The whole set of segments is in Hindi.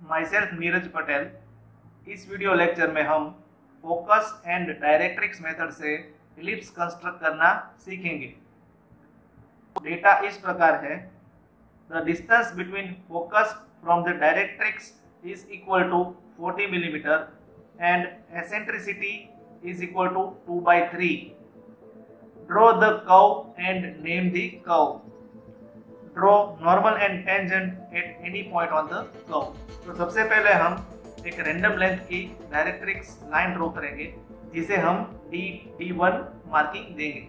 My self Neeraj Patel. इस वीडियो लेक्चर में हम फोकस एंड डायरेक्ट्रिक्स मेथड से इलिप्स कंस्ट्रक्ट करना सीखेंगे। डेटा इस प्रकार है, the distance between focus from the directrix is equal to 40 millimeter and eccentricity is equal to 2 by 3. Draw the curve and name the curve. Draw normal and tangent at any point on the curve. तो सबसे पहले हम एक रैंडम लेंथ की डायरेक्ट्रिक्स लाइन ड्रॉ करेंगे जिसे हम D1 मार्किंग देंगे।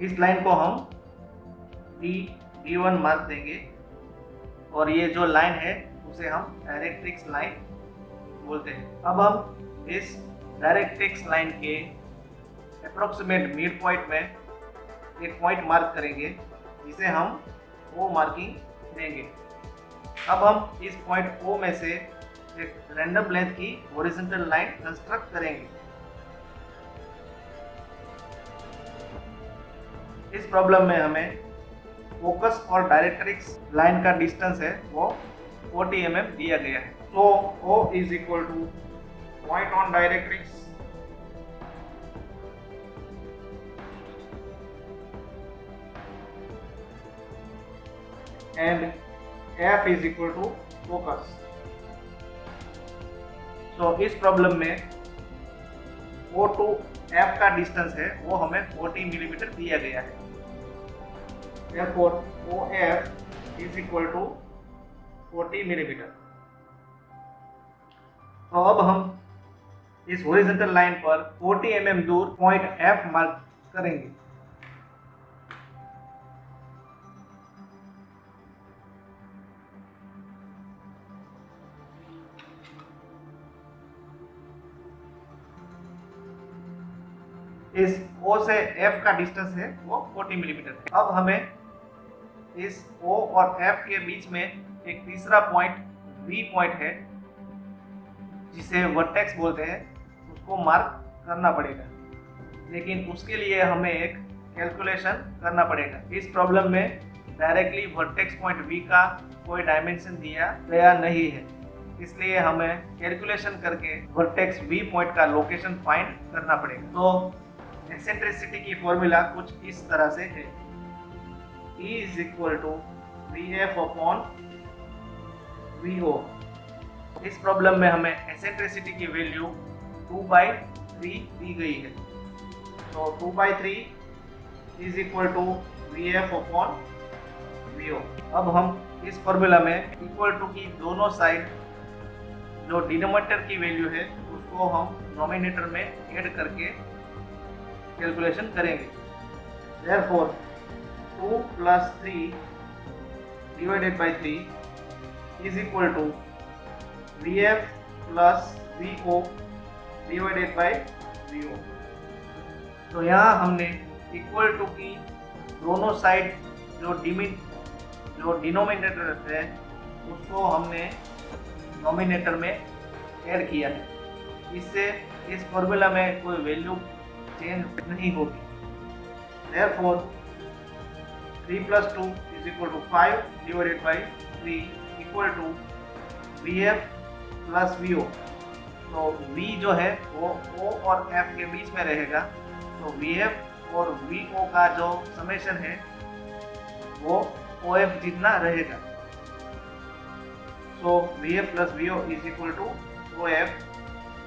इस लाइन को हम D1 मार्क देंगे और ये जो लाइन है उसे हम डायरेक्ट्रिक्स लाइन बोलते हैं। अब हम इस डायरेक्ट्रिक्स लाइन के अप्रोक्सीमेट मिड पॉइंट में एक पॉइंट मार्क करेंगे जिसे हम O मार्किंग देंगे। अब हम इस पॉइंट O में से एक रैंडम लेंथ की हॉरिजॉन्टल लाइन कंस्ट्रक्ट करेंगे। इस प्रॉब्लम में हमें फोकस और डायरेक्ट्रिक्स लाइन का डिस्टेंस है वो 40 mm दिया गया है। तो O is equal to point on directrix and F is equal to focus. तो इस प्रॉब्लम में O टू F का डिस्टेंस है वो हमें 40 मिलीमीटर दिया गया है। Therefore, OF is equal to 40 millimetre. तो अब हम इस हॉरिजॉन्टल लाइन पर 40 mm दूर पॉइंट F मार्क करेंगे। इस O से F का डिस्टेंस है वो 40 मिलीमीटर। अब हमें इस O और F के बीच में एक तीसरा पॉइंट V पॉइंट है जिसे वर्टेक्स बोलते हैं, उसको मार्क करना पड़ेगा। लेकिन उसके लिए हमें एक कैलकुलेशन करना पड़ेगा। इस प्रॉब्लम में डायरेक्टली वर्टेक्स पॉइंट V का कोई डायमेंशन दिया गया नहीं है, इसलिए हमें कैलकुलेशन करके वर्टेक्स V पॉइंट का लोकेशन फाइंड करना पड़ेगा। तो एक्सेंट्रिसिटी की फॉर्मूला कुछ इस तरह से है, E is equal to VF upon VO। इस प्रॉब्लम में हमें एक्सेंट्रिसिटी की वैल्यू 2/3 दी गई है। तो 2/3 is equal to VF upon VO। अब हम इस फॉर्मूला में इक्वल टू की दोनों साइड जो डिनोमिनेटर की वैल्यू है उसको हम नोमिनेटर में ऐड करके कैलकुलेशन करेंगे। Therefore 2 plus 3 divided by 3 is equal to VF plus VO divided by VO। तो यहाँ हमने इक्वल टू की दोनों साइड जो डिनोमिनेटर है उसको हमने नोमिनेटर में ऐड किया है। इससे इस फॉर्मूला में कोई वैल्यू चेंज नहीं होगी। Therefore 3 plus 2 is equal to 5 divided by 3 equal to VF plus VO। तो V जो है वो O और F के बीच में रहेगा, तो VF और VO का जो समेशन है वो OF जितना रहेगा। So VF plus VO is equal to OF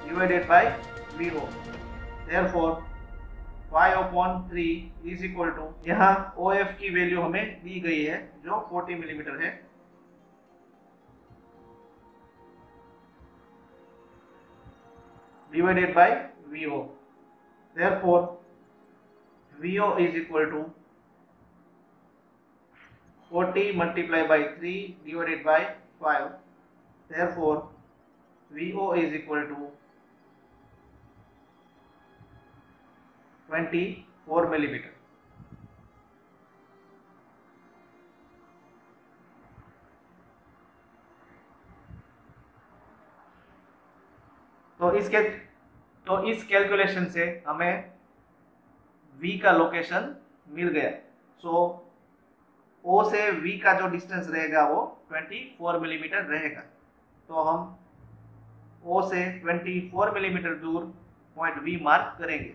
divided by VO। Therefore 5/3 is equal to, यहाँ OF की वैल्यू हमें दी गई है जो 40 मिलीमीटर है। Divided by VO। Therefore VO is equal to 40 multiplied by 3 divided by 5। Therefore VO is equal to 24 millimetre. तो इस कैलकुलेशन से हमें V का लोकेशन मिल गया। सो O से V का जो डिस्टेंस रहेगा वो 24 मिलीमीटर रहेगा। तो हम O से 24 मिलीमीटर दूर पॉइंट V मार्क करेंगे।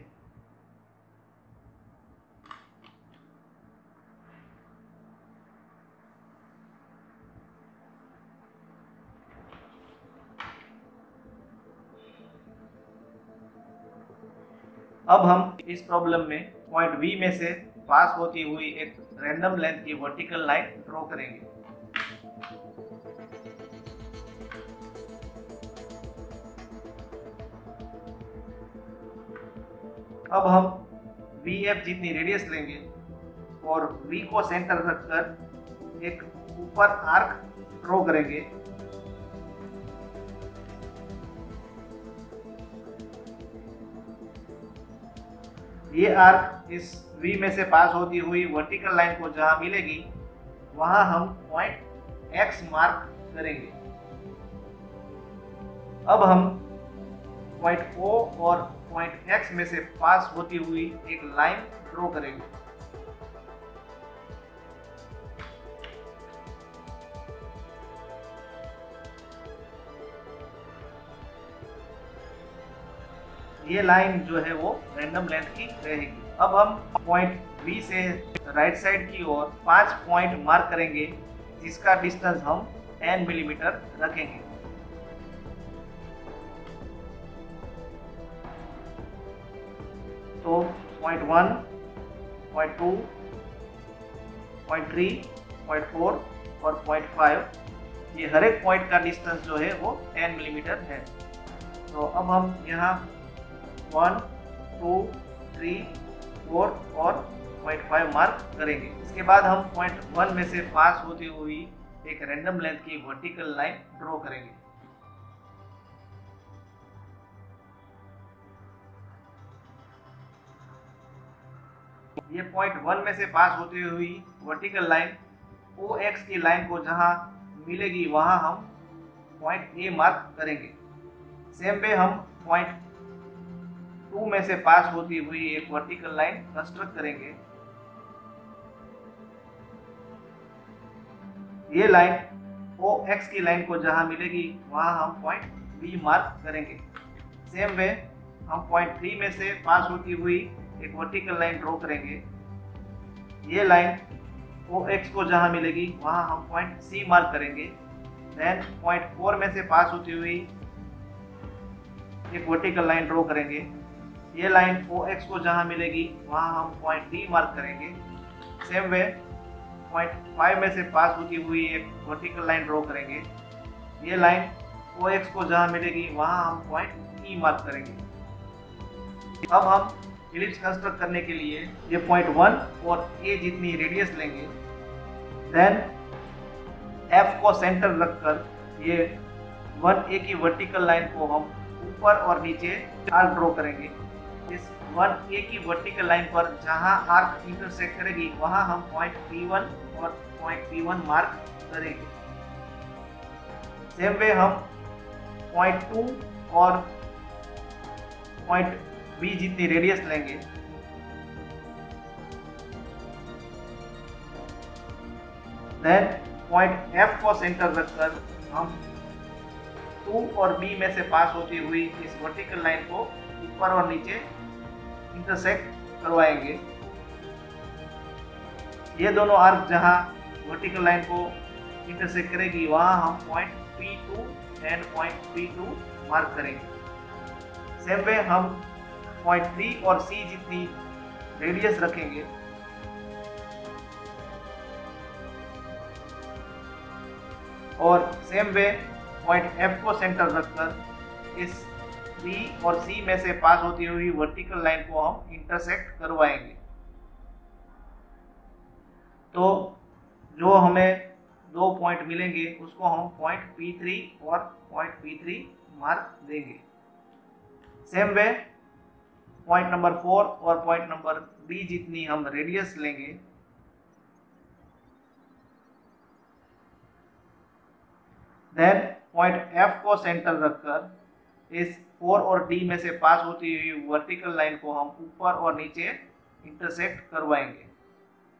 अब हम इस प्रॉब्लम में पॉइंट V में से पास होती हुई एक रैंडम लेंथ की वर्टिकल लाइन ड्रॉ करेंगे। अब हम VF जितनी रेडियस लेंगे और V को सेंटर रखकर एक ऊपर आर्क ड्रॉ करेंगे। ये आर्क इस V में से पास होती हुई वर्टिकल लाइन को जहां मिलेगी वहां हम पॉइंट X मार्क करेंगे। अब हम पॉइंट O और पॉइंट X में से पास होती हुई एक लाइन ड्रॉ करेंगे। ये लाइन जो है वो रैंडम लेंथ की रहेगी। अब हम पॉइंट B से राइट साइड की ओर 5 पॉइंट मार्क करेंगे जिसका डिस्टेंस हम 10 मिलीमीटर रखेंगे। तो पॉइंट 1, पॉइंट 2, पॉइंट 3, पॉइंट 4 और पॉइंट 5, ये हर एक पॉइंट का डिस्टेंस जो है वो 10 मिलीमीटर है। तो अब हम यहाँ 1, 2, 3, 4 और पॉइंट 5 मार्क करेंगे। इसके बाद हम पॉइंट 1 में से पास होती हुई एक रैंडम लेंथ की वर्टिकल लाइन ड्रॉ करेंगे। ये पॉइंट 1 में से पास होती हुई वर्टिकल लाइन OX की लाइन को जहां मिलेगी वहां हम पॉइंट A मार्क करेंगे। सेम वे हम पॉइंट 2 में से पास होती हुई एक वर्टिकल लाइन कंस्ट्रक्ट करेंगे। ये लाइन OX की लाइन को जहां मिलेगी वहां हम पॉइंट B मार्क करेंगे। सेम वे हम पॉइंट 3 में से पास होती हुई एक वर्टिकल लाइन ड्रॉ करेंगे। ये लाइन OX को जहां मिलेगी वहां हम पॉइंट C मार्क करेंगे। देन पॉइंट 4 में से पास होती हुई एक वर्टिकल लाइन ड्रॉ करेंगे। ये लाइन OX को जहां मिलेगी वहां हम पॉइंट D मार्क करेंगे। सेम वे पॉइंट 5 में से पास होती हुई एक वर्टिकल लाइन ड्रॉ करेंगे। ये लाइन OX को जहां मिलेगी वहां हम पॉइंट E मार्क करेंगे। अब हम इलिप्स कंस्ट्रक्ट करने के लिए ये पॉइंट 1 और A जितनी रेडियस लेंगे। देन F को सेंटर रखकर ये 1A की वर्टिकल लाइन को हम ऊपर और नीचे आर्क ड्रॉ करेंगे। इस 1A की वर्टिकल लाइन पर जहां आर्क इंटरसेक्ट करेगी वहां हम पॉइंट P1 और पॉइंट P1 मार्क करेंगे। सेम वे हम पॉइंट 2 और पॉइंट B जितनी रेडियस लेंगे। देन पॉइंट F को सेंटर रखकर हम 2 और B में से पास होती हुई इस वर्टिकल लाइन को ऊपर और नीचे इंटरसेक्ट करवाएंगे। ये दोनों आर्क जहां वर्टिकल लाइन को इंटरसेक्ट करेगी वहां हम point P2 and point P2 mark करेंगे। सेम वे हम पॉइंट 3 और C जितनी रेडियस रखेंगे। और सेम वे पॉइंट F को सेंटर रखकर इस B और C में से पास होती हुई वर्टिकल लाइन को हम इंटरसेक्ट करवाएंगे। तो जो हमें 2 पॉइंट मिलेंगे उसको हम पॉइंट P3 और पॉइंट P3 मार्क देंगे। सेम वे पॉइंट नंबर 4 और पॉइंट नंबर D जितनी हम रेडियस लेंगे। देन पॉइंट F को सेंटर रखकर इस 4 और D में से पास होती हुई वर्टिकल लाइन को हम ऊपर और नीचे इंटरसेक्ट करवाएंगे।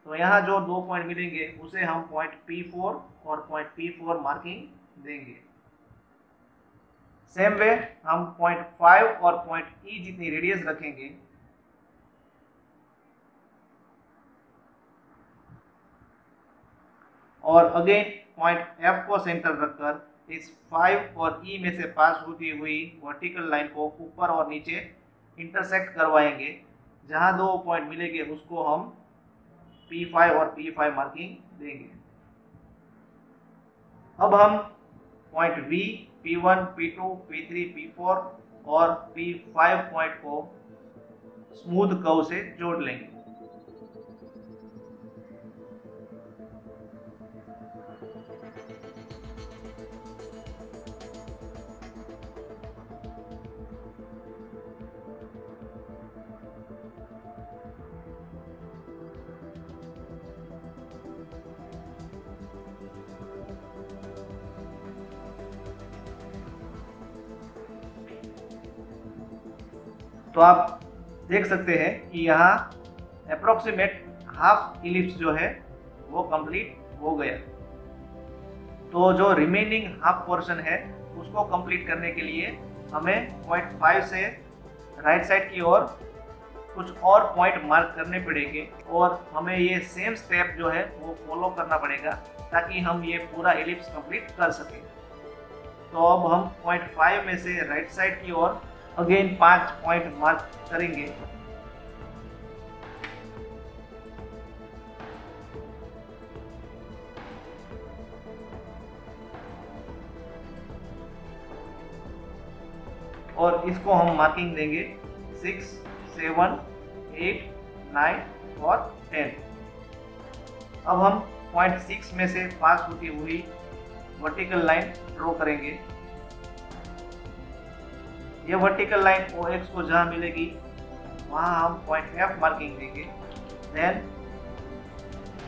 तो यहाँ जो 2 पॉइंट मिलेंगे उसे हम पॉइंट P4 और पॉइंट P4 मार्किंग देंगे। सेम वे हम पॉइंट 5 और पॉइंट E जितनी रेडियस रखेंगे। और अगेन पॉइंट F को सेंटर रखकर इस 5 और E में से पास होती हुई वर्टिकल लाइन को ऊपर और नीचे इंटरसेक्ट करवाएंगे। जहां 2 पॉइंट मिलेंगे उसको हम P5 और P5 मार्किंग देंगे। अब हम point V, P1, P2, P3, P4 और P5 पॉइंट को स्मूथ कर्व से जोड़ लेंगे। तो आप देख सकते हैं कि यहाँ अप्रोक्सीमेट हाफ इलिप्स जो है वो कंप्लीट हो गया। तो जो रिमेनिंग हाफ पोर्शन है उसको कंप्लीट करने के लिए हमें पॉइंट 5 से राइट साइड की ओर कुछ और पॉइंट मार्क करने पड़ेंगे और हमें ये सेम स्टेप जो है वो फॉलो करना पड़ेगा ताकि हम ये पूरा इलिप्स कंप्लीट कर सकें। तो अब हम पॉइंट 5 में से राइट साइड की ओर अगेन 5 पॉइंट मार्क करेंगे। और इसको हम मार्किंग देंगे 6, 7, 8, 9 और 10। अब हम पॉइंट 6 में से पास होती हुई वर्टिकल लाइन ड्रॉ करेंगे। ये वर्टिकल लाइन OX को जहाँ मिलेगी वहाँ हम पॉइंट F मार्किंग देंगे। देन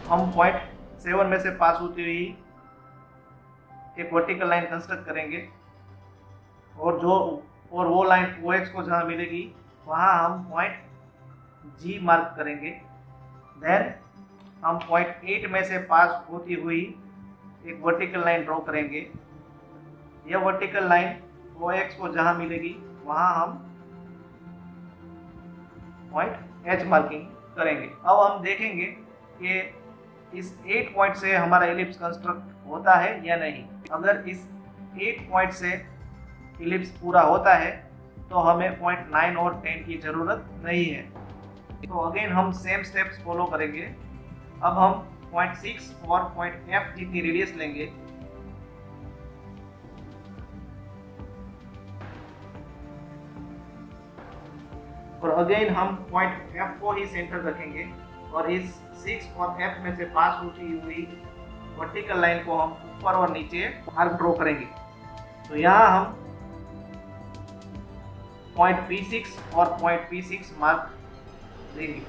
हम पॉइंट 7 में से पास होती हुई एक वर्टिकल लाइन कंस्ट्रक्ट करेंगे और वो लाइन OX को जहाँ मिलेगी वहाँ हम पॉइंट G मार्क करेंगे। देन हम पॉइंट 8 में से पास होती हुई एक वर्टिकल लाइन ड्रॉ करेंगे। यह वर्टिकल लाइन OX को जहाँ मिलेगी वहाँ हम पॉइंट H मार्किंग करेंगे। अब हम देखेंगे कि इस 8 पॉइंट से हमारा इलिप्स कंस्ट्रक्ट होता है या नहीं। अगर इस 8 पॉइंट से इलिप्स पूरा होता है तो हमें पॉइंट 9 और 10 की ज़रूरत नहीं है। तो अगेन हम सेम स्टेप्स फॉलो करेंगे। अब हम पॉइंट 6 और पॉइंट F जितनी रेडियस लेंगे। और अगेन हम पॉइंट F को ही सेंटर रखेंगे और इस 6 और F में से पास होती हुई वर्टिकल लाइन को हम ऊपर और नीचे आर्क ड्रॉ करेंगे। तो यहाँ हम पॉइंट P6 और पॉइंट P6 मार्क देंगे।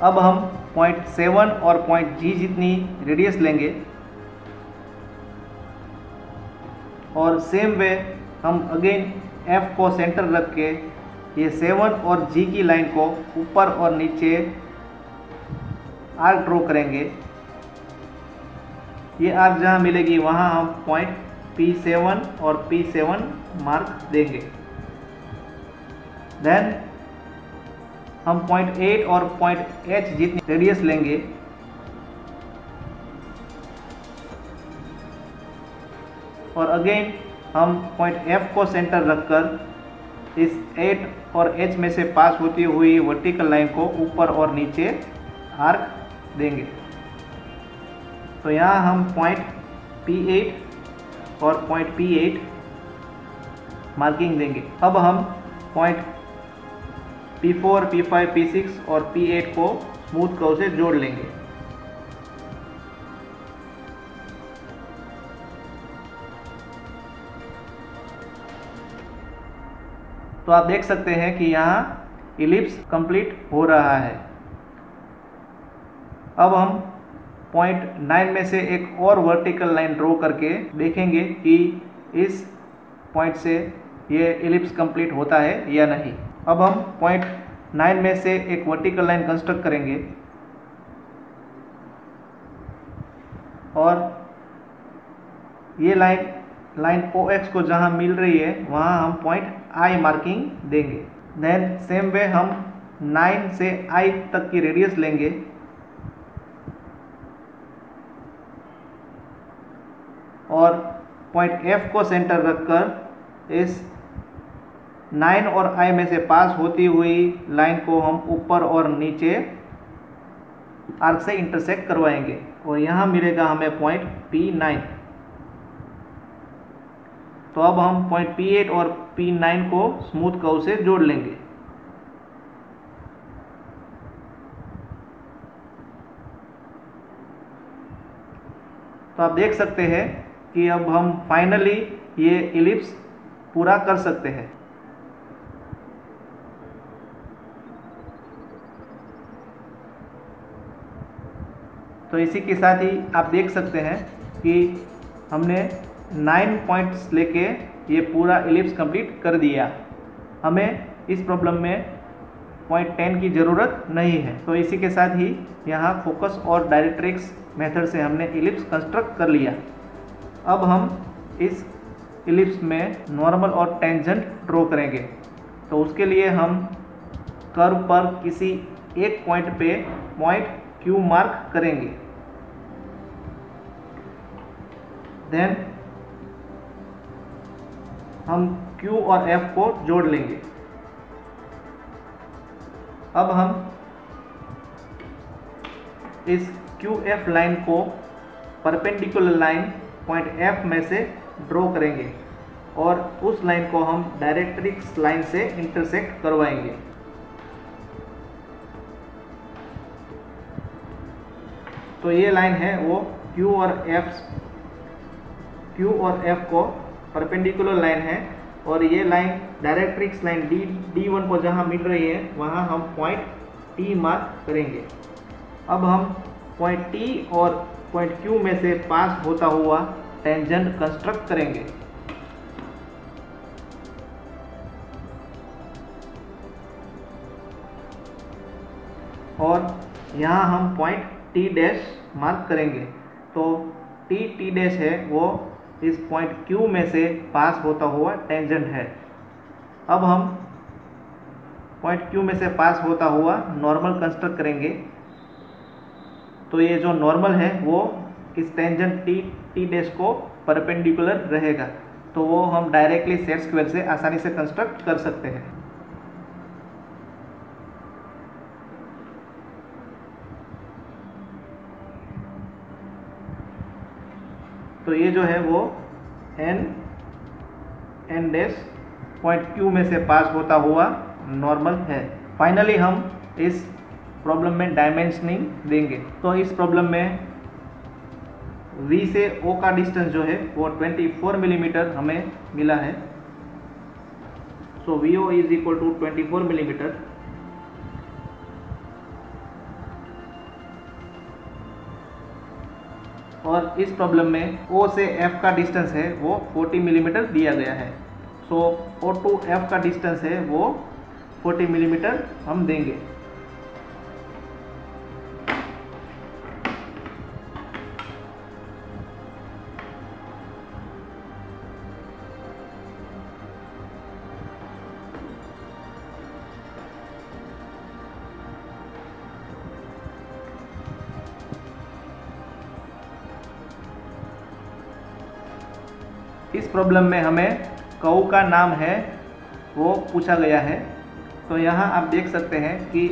अब हम पॉइंट 7 और पॉइंट G जितनी रेडियस लेंगे और सेम वे हम अगेन F को सेंटर रख के ये 7 और G की लाइन को ऊपर और नीचे आर्क ड्रॉ करेंगे। ये आर्क जहाँ मिलेगी वहाँ हम पॉइंट P7 और P7 मार्क देंगे। देन हम पॉइंट 8 और पॉइंट H जितनी रेडियस लेंगे और अगेन हम पॉइंट F को सेंटर रखकर इस 8 और H में से पास होती हुई वर्टिकल लाइन को ऊपर और नीचे आर्क देंगे। तो यहाँ हम पॉइंट P8 और पॉइंट P8 मार्किंग देंगे। अब हम पॉइंट P4, P5, P6 और P8 को स्मूथ कर्व से जोड़ लेंगे। तो आप देख सकते हैं कि यहाँ इलिप्स कंप्लीट हो रहा है। अब हम पॉइंट 9 में से एक और वर्टिकल लाइन ड्रॉ करके देखेंगे कि इस पॉइंट से ये इलिप्स कंप्लीट होता है या नहीं। अब हम पॉइंट 9 में से एक वर्टिकल लाइन कंस्ट्रक्ट करेंगे और ये लाइन OX को जहाँ मिल रही है वहाँ हम पॉइंट I मार्किंग देंगे। देन सेम वे हम 9 से I तक की रेडियस लेंगे और पॉइंट F को सेंटर रखकर इस 9 और I में से पास होती हुई लाइन को हम ऊपर और नीचे आर्क से इंटरसेक्ट करवाएंगे और यहाँ मिलेगा हमें पॉइंट P9। तो अब हम पॉइंट P8 और P9 को स्मूथ कर्व से जोड़ लेंगे। तो आप देख सकते हैं कि अब हम फाइनली ये इलिप्स पूरा कर सकते हैं। तो इसी के साथ ही आप देख सकते हैं कि हमने 9 पॉइंट्स लेके ये पूरा इलिप्स कंप्लीट कर दिया। हमें इस प्रॉब्लम में पॉइंट 10 की ज़रूरत नहीं है। तो इसी के साथ ही यहाँ फोकस और डायरेक्ट्रिक्स मेथड से हमने इलिप्स कंस्ट्रक्ट कर लिया। अब हम इस इलिप्स में नॉर्मल और टेंजेंट ड्रॉ करेंगे। तो उसके लिए हम कर्व पर किसी एक पॉइंट पे पॉइंट Q मार्क करेंगे। देन हम Q और F को जोड़ लेंगे। अब हम इस QF लाइन को परपेंडिकुलर लाइन पॉइंट F में से ड्रॉ करेंगे और उस लाइन को हम डायरेक्ट्रिक्स लाइन से इंटरसेक्ट करवाएंगे। तो ये लाइन है वो Q और F को परपेंडिकुलर लाइन है और ये लाइन डायरेक्ट्रिक्स लाइन D1 को जहाँ मिल रही है वहाँ हम पॉइंट T मार्क करेंगे। अब हम पॉइंट T और पॉइंट Q में से पास होता हुआ टेंजेंट कंस्ट्रक्ट करेंगे। और यहाँ हम पॉइंट T डैश मार्क करेंगे। तो T डैश है वो इस पॉइंट Q में से पास होता हुआ टेंजेंट है। अब हम पॉइंट Q में से पास होता हुआ नॉर्मल कंस्ट्रक्ट करेंगे। तो ये जो नॉर्मल है वो इस टेंजेंट T डैश को परपेंडिकुलर रहेगा। तो वो हम डायरेक्टली सेट स्क्वायर से आसानी से कंस्ट्रक्ट कर सकते हैं। तो ये जो है वो N डैश पॉइंट Q में से पास होता हुआ नॉर्मल है। फाइनली हम इस प्रॉब्लम में डायमेंशनिंग देंगे। तो इस प्रॉब्लम में V से O का डिस्टेंस जो है वो 24 मिलीमीटर हमें मिला है। So VO is equal to 24 millimetre. और इस प्रॉब्लम में O से F का डिस्टेंस है वो 40 मिलीमीटर दिया गया है। सो O टू F का डिस्टेंस है वो 40 मिलीमीटर हम देंगे। इस प्रॉब्लम में हमें कर्व का नाम है वो पूछा गया है। तो यहाँ आप देख सकते हैं कि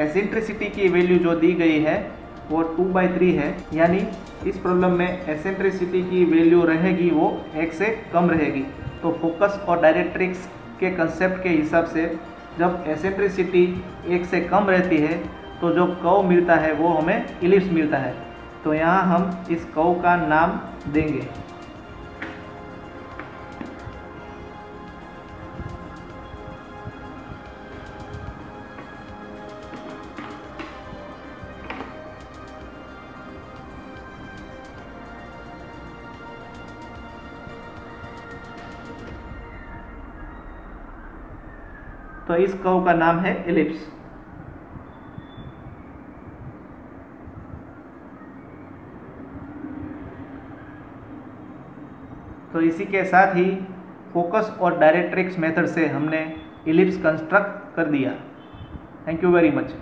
एसेंट्रिसिटी की वैल्यू जो दी गई है वो 2/3 है। यानी इस प्रॉब्लम में एसेंट्रिसिटी की वैल्यू रहेगी वो 1 से कम रहेगी। तो फोकस और डायरेक्ट्रिक्स के कंसेप्ट के हिसाब से जब एसेंट्रिसिटी 1 से कम रहती है तो जो कर्व मिलता है वो हमें इलिप्स मिलता है। तो यहाँ हम इस कर्व का नाम देंगे। तो इस कर्व का नाम है एलिप्स। तो इसी के साथ ही फोकस और डायरेक्ट्रिक्स मेथड से हमने एलिप्स कंस्ट्रक्ट कर दिया। Thank you very much.